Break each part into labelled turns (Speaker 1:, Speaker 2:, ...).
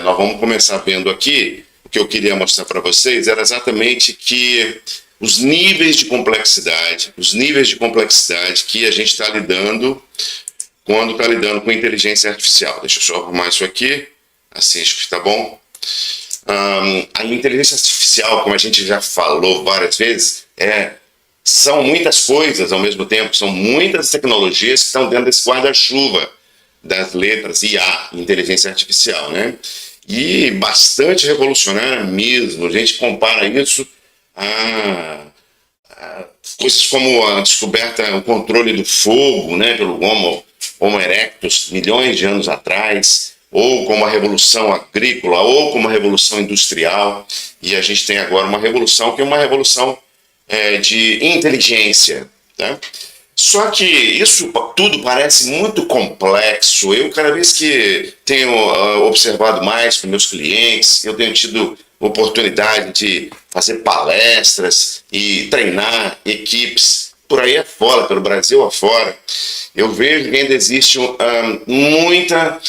Speaker 1: nós vamos começar vendo aqui, o que eu queria mostrar para vocês era exatamente que os níveis de complexidade que a gente está lidando quando está lidando com inteligência artificial. Deixa eu só arrumar isso aqui, assim acho que está bom. A inteligência artificial, como a gente já falou várias vezes, são muitas coisas ao mesmo tempo, são muitas tecnologias que estão dentro desse guarda-chuva das letras IA, inteligência artificial, né? E bastante revolucionária mesmo. A gente compara isso a coisas como a descoberta, o controle do fogo, né, pelo Homo erectus, milhões de anos atrás, ou como a revolução agrícola, ou como a revolução industrial. E a gente tem agora uma revolução que é uma revolução de inteligência, tá? Só que isso tudo parece muito complexo. Eu, cada vez que tenho observado mais com meus clientes, eu tenho tido oportunidade de fazer palestras e treinar equipes por aí afora, pelo Brasil afora, eu vejo que ainda existe muita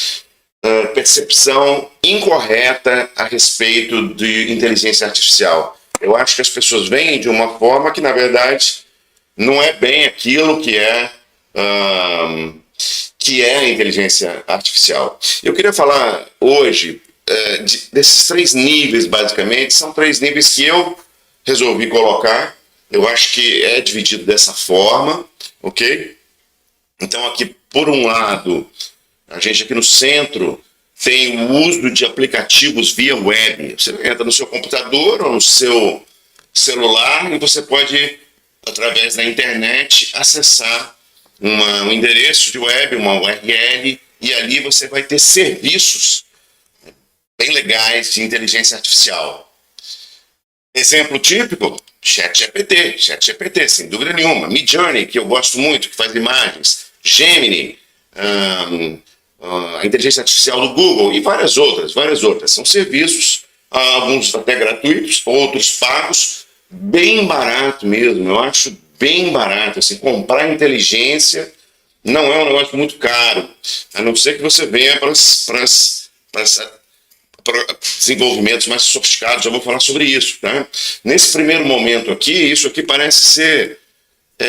Speaker 1: percepção incorreta a respeito de inteligência artificial. Eu acho que as pessoas veem de uma forma que, na verdade, não é bem aquilo que é a inteligência artificial. Eu queria falar hoje desses 3 níveis, basicamente. São 3 níveis que eu resolvi colocar. Eu acho que é dividido dessa forma, ok? Então, aqui, por um lado, a gente aqui no centro tem o uso de aplicativos via web. Você entra no seu computador ou no seu celular e você pode, através da internet, acessar um endereço de web, uma URL, e ali você vai ter serviços bem legais de inteligência artificial. Exemplo típico, ChatGPT, sem dúvida nenhuma. Midjourney, que eu gosto muito, que faz imagens. Gemini, a inteligência artificial do Google e várias outras. São serviços, alguns até gratuitos, outros pagos, bem barato mesmo. Eu acho bem barato. Assim, comprar inteligência não é um negócio muito caro, a não ser que você venha para desenvolvimentos mais sofisticados. Já vou falar sobre isso, tá? Nesse primeiro momento aqui, isso aqui parece ser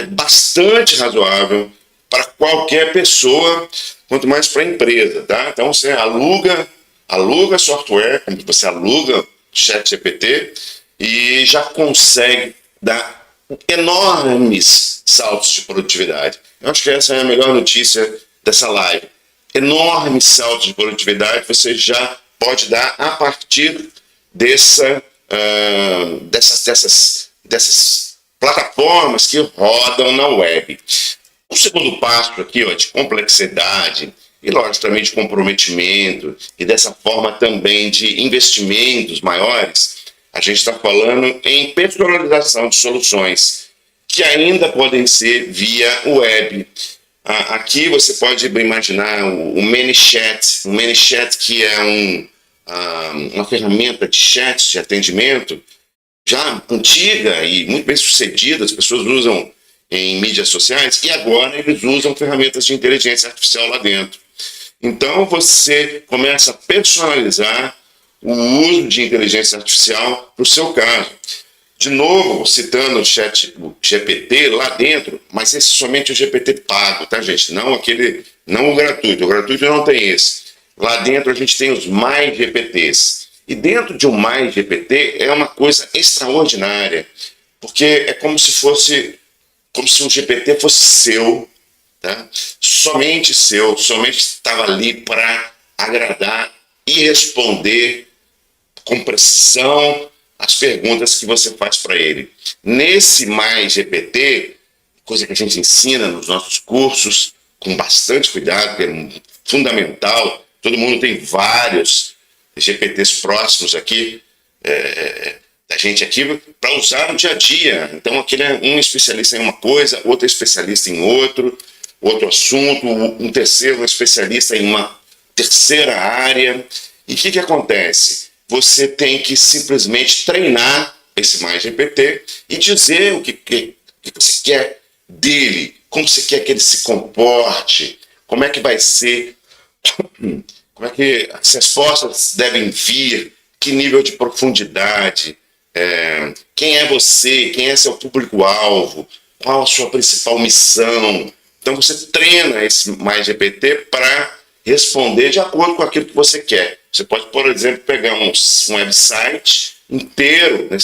Speaker 1: bastante razoável para qualquer pessoa, quanto mais para a empresa, tá? Então você aluga software, como você aluga ChatGPT, e já consegue dar enormes saltos de produtividade. Eu acho que essa é a melhor notícia dessa live. Enormes saltos de produtividade você já pode dar a partir dessas plataformas que rodam na web. O segundo passo aqui, de complexidade e, logicamente, de comprometimento e dessa forma também de investimentos maiores, a gente está falando em personalização de soluções que ainda podem ser via web. Aqui você pode imaginar o ManyChat, que é uma ferramenta de chat, de atendimento, já antiga e muito bem sucedida, as pessoas usam em mídias sociais, e agora eles usam ferramentas de inteligência artificial lá dentro. Então você começa a personalizar o uso de inteligência artificial para o seu caso. De novo, citando o GPT lá dentro, mas esse é somente o GPT pago, tá, gente? Não o gratuito. O gratuito não tem esse. Lá dentro a gente tem os mais GPTs. E dentro de um mais GPT é uma coisa extraordinária, porque é como se um GPT fosse seu, tá? Somente seu, somente estava ali para agradar e responder com precisão as perguntas que você faz para ele. Nesse mais GPT, coisa que a gente ensina nos nossos cursos, com bastante cuidado, que é fundamental, todo mundo tem vários GPTs próximos aqui, da gente aqui, para usar no dia a dia. Então, aquele é um especialista em uma coisa, outro especialista em outro assunto, um terceiro especialista em uma terceira área. E o que acontece? Você tem que simplesmente treinar esse mais GPT e dizer o que você quer dele, como você quer que ele se comporte, como é que vai ser como é que as respostas devem vir, que nível de profundidade, quem é você, quem é seu público-alvo, qual a sua principal missão. Então você treina esse MyGPT para responder de acordo com aquilo que você quer. Você pode, por exemplo, pegar um website inteiro, né,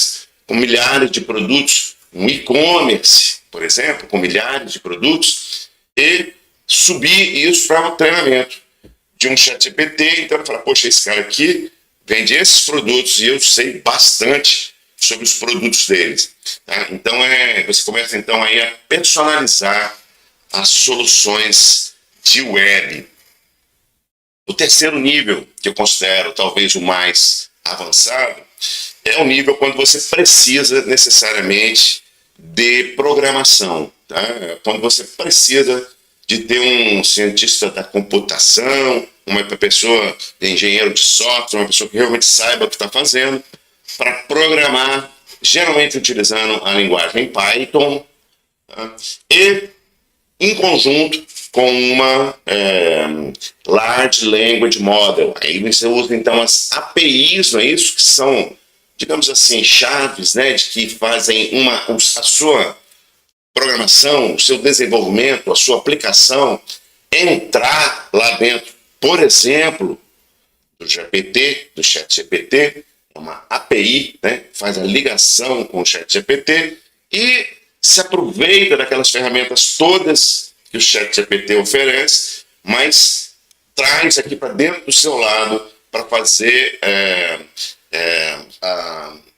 Speaker 1: com milhares de produtos, um e-commerce, por exemplo, com milhares de produtos, e subir isso para um treinamento de um ChatGPT. Então, falar, poxa, esse cara aqui vende esses produtos e eu sei bastante sobre os produtos deles. Tá? Então, você começa então aí a personalizar as soluções de web. O terceiro nível, que eu considero talvez o mais avançado, é o nível quando você precisa necessariamente de programação. Tá? Quando você precisa de ter um cientista da computação, uma pessoa, engenheiro de software, uma pessoa que realmente saiba o que está fazendo, para programar, geralmente utilizando a linguagem Python, tá? E em conjunto com uma Large Language Model. Aí você usa então as APIs, não é isso? Que são, digamos assim, chaves, né, de que fazem a sua programação, o seu desenvolvimento, a sua aplicação entrar lá dentro, por exemplo, do ChatGPT, uma API, né, faz a ligação com o ChatGPT e se aproveita daquelas ferramentas todas que o ChatGPT oferece, mas traz aqui para dentro do seu lado para fazer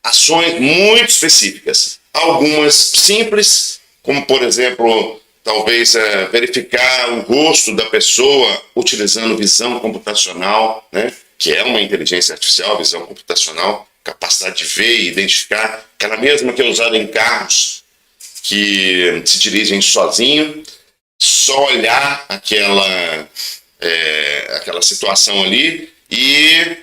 Speaker 1: ações muito específicas. Algumas simples, como por exemplo, talvez verificar o rosto da pessoa utilizando visão computacional, né, que é uma inteligência artificial, visão computacional, capacidade de ver e identificar, aquela mesma que é usada em carros que se dirigem sozinho, só olhar aquela situação ali e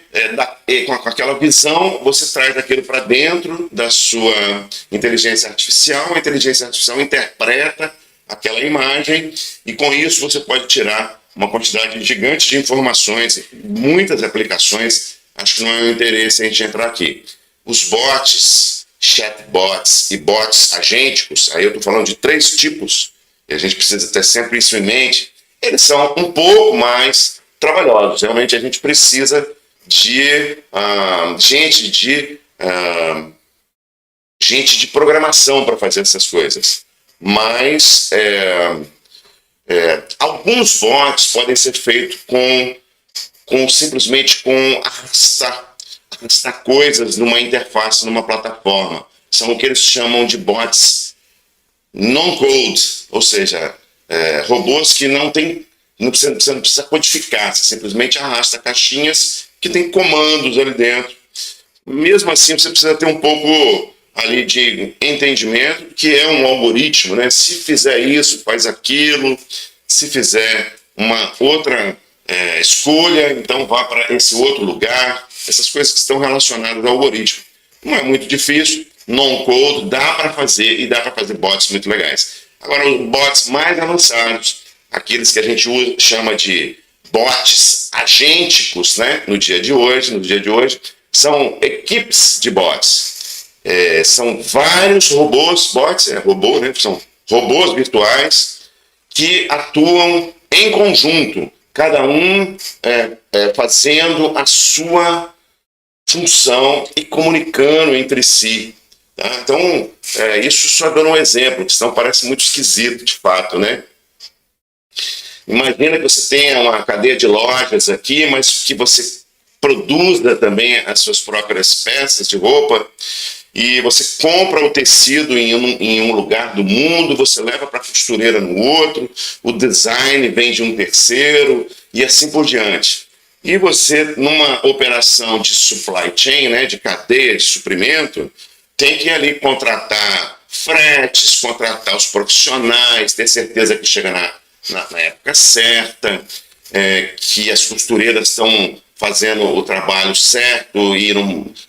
Speaker 1: com aquela visão você traz aquilo para dentro da sua inteligência artificial, a inteligência artificial interpreta aquela imagem e com isso você pode tirar uma quantidade gigante de informações, muitas aplicações. Acho que não é o interesse a gente entrar aqui. Os bots, chatbots e bots agênticos, aí eu estou falando de 3 tipos, e a gente precisa ter sempre isso em mente, eles são um pouco mais trabalhosos. Realmente a gente precisa de gente de programação para fazer essas coisas. Mas alguns bots podem ser feitos simplesmente com arrastar coisas numa interface, numa plataforma. São o que eles chamam de bots non-code, ou seja, robôs que você não precisa codificar, você simplesmente arrasta caixinhas que tem comandos ali dentro. Mesmo assim, você precisa ter um pouco ali de entendimento que é um algoritmo, né? Se fizer isso, faz aquilo. Se fizer uma outra escolha, então vá para esse outro lugar. Essas coisas que estão relacionadas ao algoritmo. Não é muito difícil, non-code, dá para fazer e dá para fazer bots muito legais. Agora, os bots mais avançados, aqueles que a gente chama de bots agênticos, né? No dia de hoje, são equipes de bots. São vários robôs, bots, robô, né? São robôs virtuais que atuam em conjunto, cada um fazendo a sua função e comunicando entre si. Tá? Então, isso só dando um exemplo, senão parece muito esquisito, de fato, né? Imagina que você tenha uma cadeia de lojas aqui, mas que você produza também as suas próprias peças de roupa e você compra o tecido em um lugar do mundo, você leva para a costureira no outro, o design vem de um terceiro e assim por diante. E você, numa operação de supply chain, né, de cadeia de suprimento, tem que ali contratar fretes, contratar os profissionais, ter certeza que chega na época certa, que as costureiras estão fazendo o trabalho certo e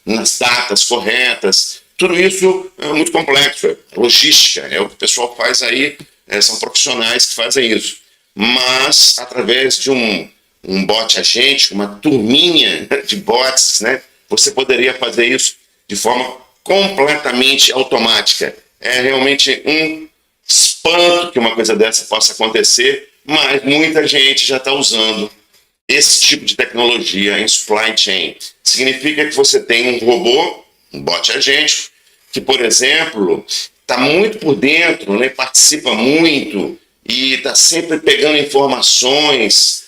Speaker 1: nas datas corretas. Tudo isso é muito complexo, logística, é o que o pessoal faz aí, são profissionais que fazem isso. Mas, através de um um bot agente, uma turminha de bots, né? Você poderia fazer isso de forma completamente automática. É realmente um espanto que uma coisa dessa possa acontecer, mas muita gente já está usando esse tipo de tecnologia em supply chain. Significa que você tem um robô, um bot agente, que, por exemplo, está muito por dentro, né, participa muito e está sempre pegando informações,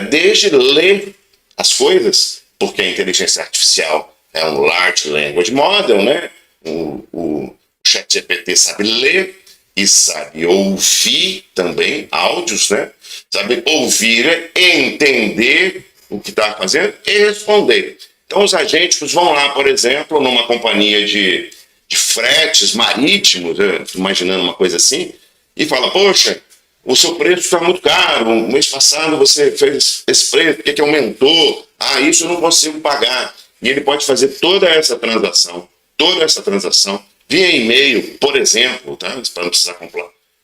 Speaker 1: desde ler as coisas, porque a inteligência artificial é um Large Language Model, né? O ChatGPT sabe ler e sabe ouvir também áudios, né? Sabe ouvir, entender o que está fazendo e responder. Então, os agênticos vão lá, por exemplo, numa companhia de fretes marítimos, imaginando uma coisa assim, e fala, poxa, o seu preço está muito caro, no mês passado você fez esse preço, por que aumentou? Ah, isso eu não consigo pagar. E ele pode fazer toda essa transação via e-mail, por exemplo, tá? Para não precisar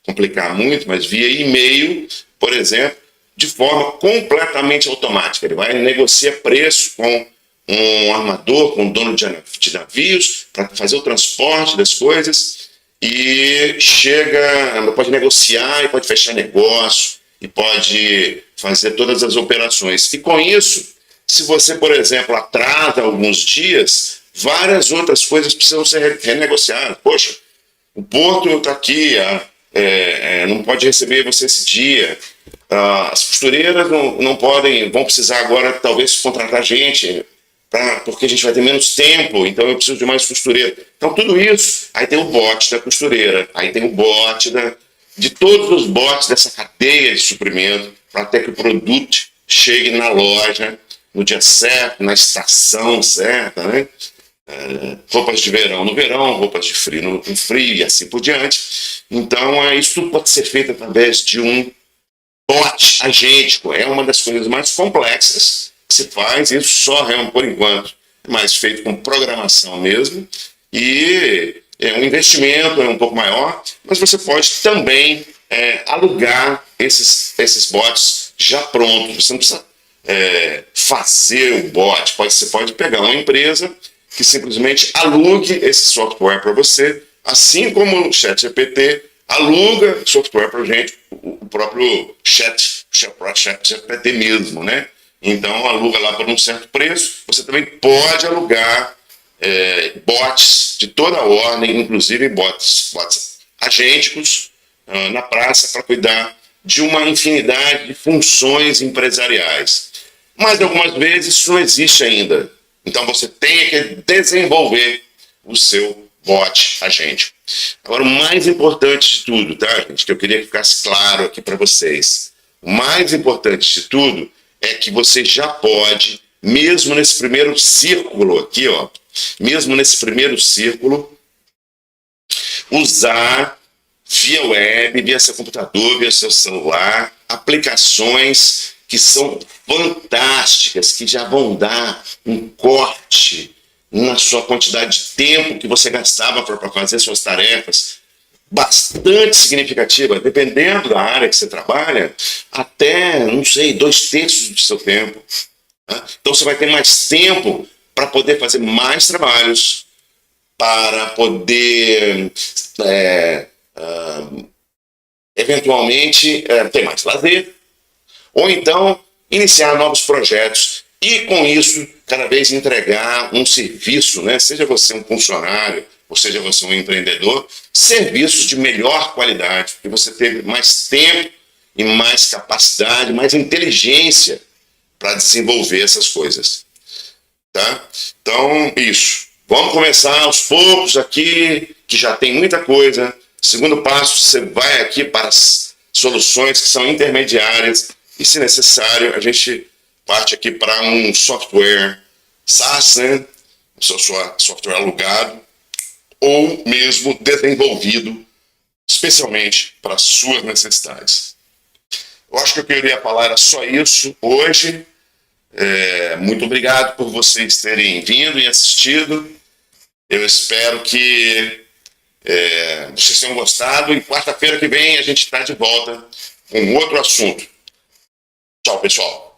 Speaker 1: complicar muito, mas via e-mail, por exemplo, de forma completamente automática. Ele vai negociar preço com um armador, com um dono de navios, para fazer o transporte das coisas, e pode negociar, e pode fechar negócio, e pode fazer todas as operações. E com isso, se você, por exemplo, atrasa alguns dias, várias outras coisas precisam ser renegociadas. Poxa, o porto está aqui, não pode receber você esse dia. As costureiras não podem, vão precisar agora talvez contratar gente, porque a gente vai ter menos tempo, então eu preciso de mais costureira. Então tudo isso, aí tem o bot da costureira, aí tem o bot de todos os bots dessa cadeia de suprimento, para até que o produto chegue na loja, no dia certo, na estação certa, né? Roupas de verão no verão, roupas de frio no frio e assim por diante. Então, isso tudo pode ser feito através de um bot agêntico. É uma das coisas mais complexas que se faz, isso só, por enquanto, é mais feito com programação mesmo, e um investimento um pouco maior, mas você pode também alugar esses bots já prontos. Você não precisa fazer o bot, você pode pegar uma empresa que simplesmente alugue esse software para você, assim como o ChatGPT aluga software para a gente, o próprio ChatGPT mesmo, né? Então, aluga lá por um certo preço. Você também pode alugar bots de toda a ordem, inclusive bots agênticos, na praça, para cuidar de uma infinidade de funções empresariais. Mas, algumas vezes, isso não existe ainda. Então, você tem que desenvolver o seu bot agêntico. Agora, o mais importante de tudo, tá, gente, que eu queria que ficasse claro aqui para vocês. O mais importante de tudo é que você já pode, mesmo nesse primeiro círculo aqui, ó, mesmo nesse primeiro círculo, usar via web, via seu computador, via seu celular, aplicações que são fantásticas, que já vão dar um corte na sua quantidade de tempo que você gastava para fazer suas tarefas, bastante significativa, dependendo da área que você trabalha, até, não sei, 2/3 do seu tempo. Tá? Então você vai ter mais tempo para poder fazer mais trabalhos, para poder eventualmente ter mais lazer, ou então iniciar novos projetos e, com isso, cada vez entregar um serviço, né? Seja você um funcionário, ou seja você um empreendedor, serviços de melhor qualidade, porque você teve mais tempo e mais capacidade, mais inteligência para desenvolver essas coisas. Tá? Então, isso. Vamos começar aos poucos aqui, que já tem muita coisa. Segundo passo, você vai aqui para as soluções que são intermediárias e, se necessário, a gente parte aqui para um software SaaS, né? Software alugado, ou mesmo desenvolvido especialmente para as suas necessidades. Eu acho que eu queria falar era só isso hoje. Muito obrigado por vocês terem vindo e assistido. Eu espero que vocês tenham gostado, e quarta-feira que vem a gente está de volta com outro assunto. Tchau, pessoal.